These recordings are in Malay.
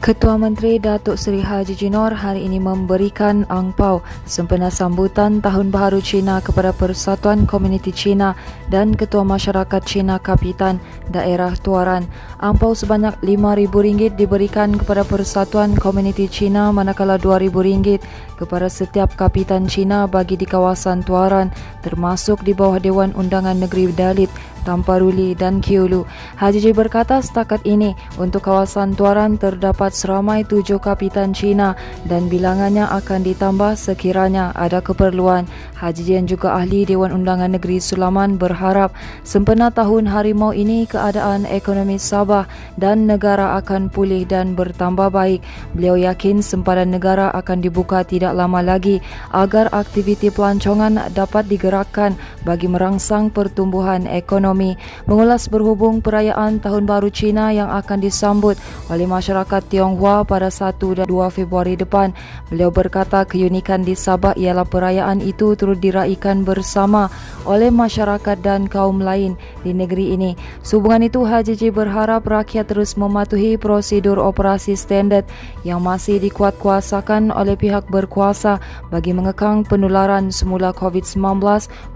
Ketua Menteri Datuk Seri Haji Jinor hari ini memberikan angpau sempena sambutan Tahun Baharu Cina kepada Persatuan Komuniti Cina dan Ketua Masyarakat Cina Kapitan Daerah Tuaran. Angpau sebanyak RM5,000 diberikan kepada Persatuan Komuniti Cina manakala RM2,000 kepada setiap Kapitan Cina bagi di kawasan Tuaran termasuk di bawah Dewan Undangan Negeri Dalit, Tamparuli dan Kiulu. Haji J berkata setakat ini untuk kawasan Tuaran terdapat seramai 7 Kapitan Cina dan bilangannya akan ditambah sekiranya ada keperluan. Haji J yang juga ahli Dewan Undangan Negeri Sulaman berharap sempena Tahun Harimau ini keadaan ekonomi Sabah dan negara akan pulih dan bertambah baik. Beliau yakin sempadan negara akan dibuka tidak lama lagi agar aktiviti pelancongan dapat digerakkan bagi merangsang pertumbuhan ekonomi. Mengulas berhubung perayaan Tahun Baru Cina yang akan disambut oleh masyarakat Tionghoa pada 1 dan 2 Februari depan, beliau berkata keunikan di Sabah ialah perayaan itu turut diraikan bersama oleh masyarakat dan kaum lain di negeri ini. Sehubungan itu, Haji J berharap rakyat terus mematuhi prosedur operasi standard yang masih dikuatkuasakan oleh pihak berkuasa bagi mengekang penularan semula COVID-19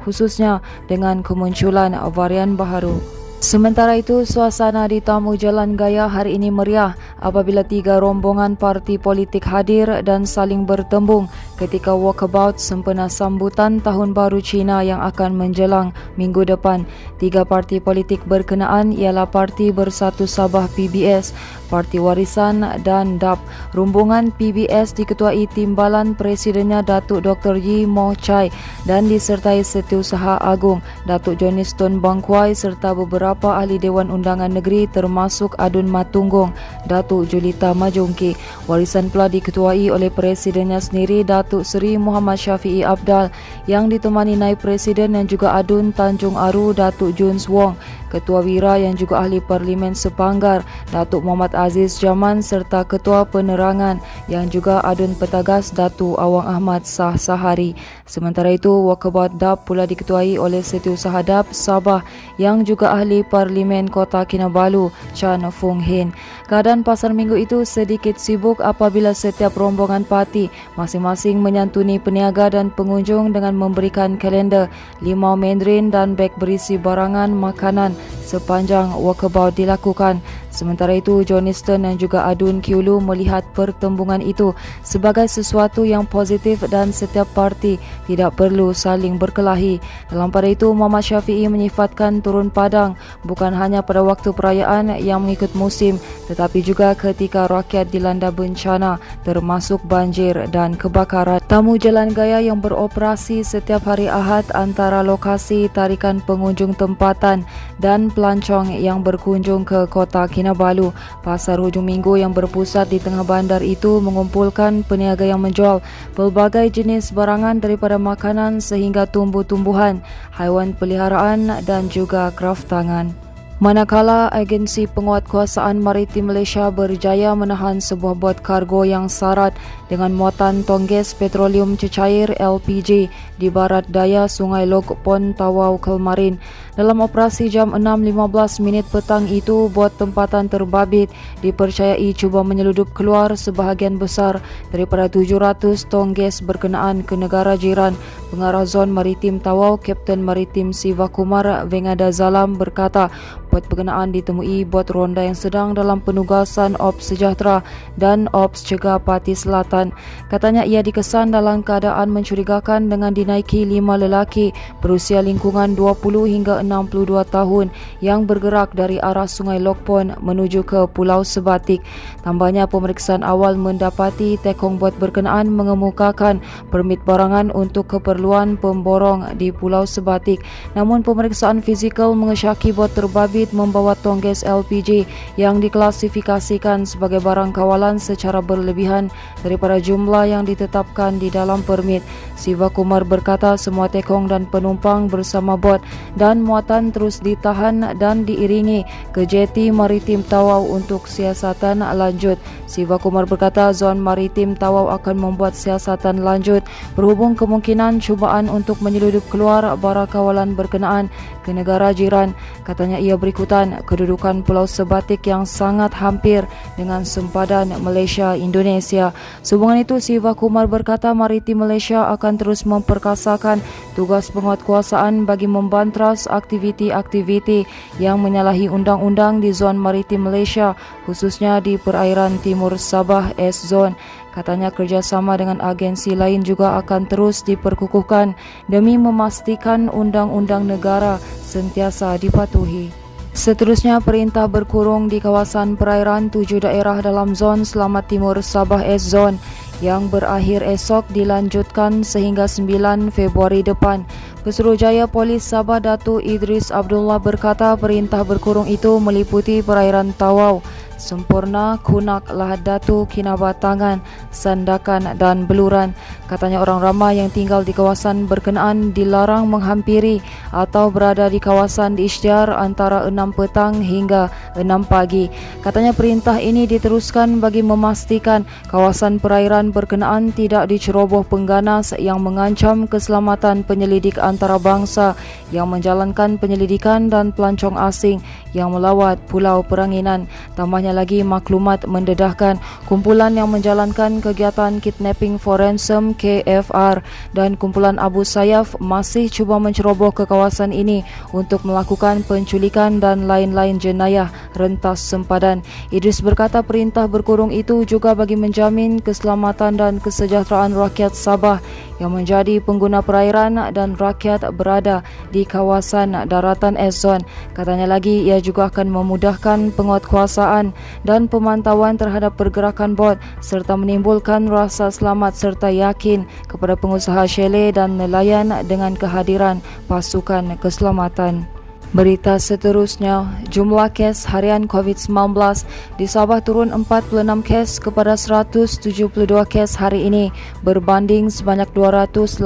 khususnya dengan kemunculan varian baharu. Sementara itu, suasana di Tamu Jalan Gaya hari ini meriah apabila 3 rombongan parti politik hadir dan saling bertembung ketika walkabout sempena sambutan Tahun Baru Cina yang akan menjelang minggu depan. 3 parti politik berkenaan ialah Parti Bersatu Sabah PBS, Parti Warisan dan DAP. Rombongan PBS diketuai Timbalan Presidennya Datuk Dr. Yi Moh Chai dan disertai Setiausaha Agung Datuk Johnston Bangkwai serta beberapa ahli Dewan Undangan Negeri termasuk Adun Matunggung Datuk Julita Majongki. Warisan pula diketuai oleh Presidennya sendiri Datuk Seri Muhammad Syafiee Abdal yang ditemani Naib Presiden dan juga Adun Tanjung Aru Datuk Juns Wong, Ketua Wira yang juga Ahli Parlimen Sepanggar Datuk Muhammad Aziz Jaman serta Ketua Penerangan yang juga Adun Petagas Datuk Awang Ahmad Sah Sahari. Sementara itu, walkabout DAP pula diketuai oleh Setiausaha DAP Sabah yang juga Ahli Parlimen Kota Kinabalu Chan Fung Hin. Keadaan pasar minggu itu sedikit sibuk apabila setiap rombongan parti masing-masing menyantuni peniaga dan pengunjung dengan memberikan kalender, limau mandarin dan beg berisi barangan makanan sepanjang walkabout dilakukan. Sementara itu, Johnston dan juga Adun Kiulu melihat pertembungan itu sebagai sesuatu yang positif dan setiap parti tidak perlu saling berkelahi. Dalam pada itu, Muhammad Syafiee menyifatkan turun padang bukan hanya pada waktu perayaan yang mengikut musim tetapi juga ketika rakyat dilanda bencana termasuk banjir dan kebakaran. Tamu Jalan Gaya yang beroperasi setiap hari Ahad antara lokasi tarikan pengunjung tempatan dan pelancong yang berkunjung ke Kota Kinabalu. Pasar hujung minggu yang berpusat di tengah bandar itu mengumpulkan peniaga yang menjual pelbagai jenis barangan daripada makanan sehingga tumbuh-tumbuhan, haiwan peliharaan dan juga kraftangan. Manakala Agensi Penguatkuasaan Maritim Malaysia berjaya menahan sebuah bot kargo yang sarat dengan muatan tongges petroleum cecair LPG di barat daya Sungai Lok Pon Tawau Kelmarin. Dalam operasi jam 6.15 petang itu, bot tempatan terbabit dipercayai cuba menyeludup keluar sebahagian besar daripada 700 tongges berkenaan ke negara jiran. Pengarah Zon Maritim Tawau, Kapten Maritim Siva Kumar Vengada Zalam berkata, bot berkenaan ditemui bot ronda yang sedang dalam penugasan Ops Sejahtera dan Ops Cegah Pati Selatan. Katanya ia dikesan dalam keadaan mencurigakan dengan dinaiki 5 lelaki berusia lingkungan 20 hingga 62 tahun yang bergerak dari arah Sungai Lokpon menuju ke Pulau Sebatik. Tambahnya, pemeriksaan awal mendapati tekong bot berkenaan mengemukakan permit barangan untuk keperluan pemborong di Pulau Sebatik. Namun pemeriksaan fizikal mengesyaki bot terbabit membawa tongges LPG yang diklasifikasikan sebagai barang kawalan secara berlebihan daripada jumlah yang ditetapkan di dalam permit. Siva Kumar berkata semua tekong dan penumpang bersama bot dan muatan terus ditahan dan diiringi ke jeti Maritim Tawau untuk siasatan lanjut. Siva Kumar berkata Zon Maritim Tawau akan membuat siasatan lanjut berhubung kemungkinan cubaan untuk menyeludup keluar barang kawalan berkenaan ke negara jiran. Katanya ia beri berikutan kedudukan Pulau Sebatik yang sangat hampir dengan sempadan Malaysia-Indonesia. Sehubungan itu, Siva Kumar berkata Maritim Malaysia akan terus memperkasakan tugas penguatkuasaan bagi membantras aktiviti-aktiviti yang menyalahi undang-undang di zon maritim Malaysia, khususnya di perairan timur Sabah S-Zone. Katanya kerjasama dengan agensi lain juga akan terus diperkukuhkan demi memastikan undang-undang negara sentiasa dipatuhi. Seterusnya, perintah berkurung di kawasan perairan 7 daerah dalam zon Selamat Timur Sabah S-Zone yang berakhir esok dilanjutkan sehingga 9 Februari depan. Pesuruhjaya Polis Sabah Datuk Idris Abdullah berkata perintah berkurung itu meliputi perairan Tawau, Sempurna, Kunak, Lahad Datu, Kinabatangan, Sandakan dan Beluran. Katanya orang ramai yang tinggal di kawasan berkenaan dilarang menghampiri atau berada di kawasan diisytiar antara 6 petang hingga 6 pagi. Katanya perintah ini diteruskan bagi memastikan kawasan perairan berkenaan tidak diceroboh pengganas yang mengancam keselamatan penyelidik antarabangsa yang menjalankan penyelidikan dan pelancong asing yang melawat Pulau Peranginan. Tambahnya lagi, maklumat mendedahkan kumpulan yang menjalankan kegiatan kidnapping for ransom KFR dan kumpulan Abu Sayyaf masih cuba menceroboh ke kawasan ini untuk melakukan penculikan dan lain-lain jenayah rentas sempadan. Idris berkata perintah berkurung itu juga bagi menjamin keselamatan dan kesejahteraan rakyat Sabah yang menjadi pengguna perairan dan rakyat berada di kawasan daratan S-Zone. Katanya lagi, ia juga akan memudahkan penguatkuasaan dan pemantauan terhadap pergerakan bot serta menimbulkan rasa selamat serta yakin kepada pengusaha chalet dan nelayan dengan kehadiran pasukan keselamatan. Berita seterusnya, jumlah kes harian COVID-19 di Sabah turun 46 kes kepada 172 kes hari ini berbanding sebanyak 218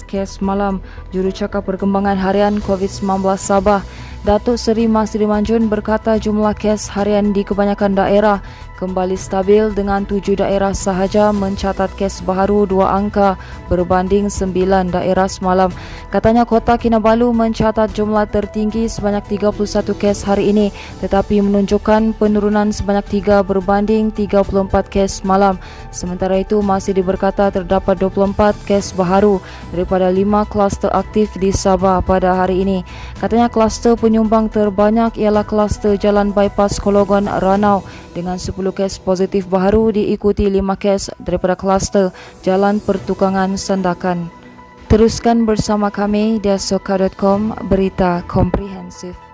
kes malam. Jurucakap Perkembangan Harian COVID-19 Sabah, Datuk Seri Masri Manjun berkata jumlah kes harian di kebanyakan daerah kembali stabil dengan 7 daerah sahaja mencatat kes baharu 2 angka berbanding 9 daerah semalam. Katanya Kota Kinabalu mencatat jumlah tertinggi sebanyak 31 kes hari ini tetapi menunjukkan penurunan sebanyak 3 berbanding 34 kes malam. Sementara itu masih diberkata terdapat 24 kes baharu daripada 5 kluster aktif di Sabah pada hari ini. Katanya kluster penyumbang terbanyak ialah kluster Jalan Bypass Kologon Ranau dengan 10 kes positif baharu diikuti 5 kes daripada kluster Jalan Pertukangan Sandakan. Teruskan bersama kami di asoka.com, berita komprehensif.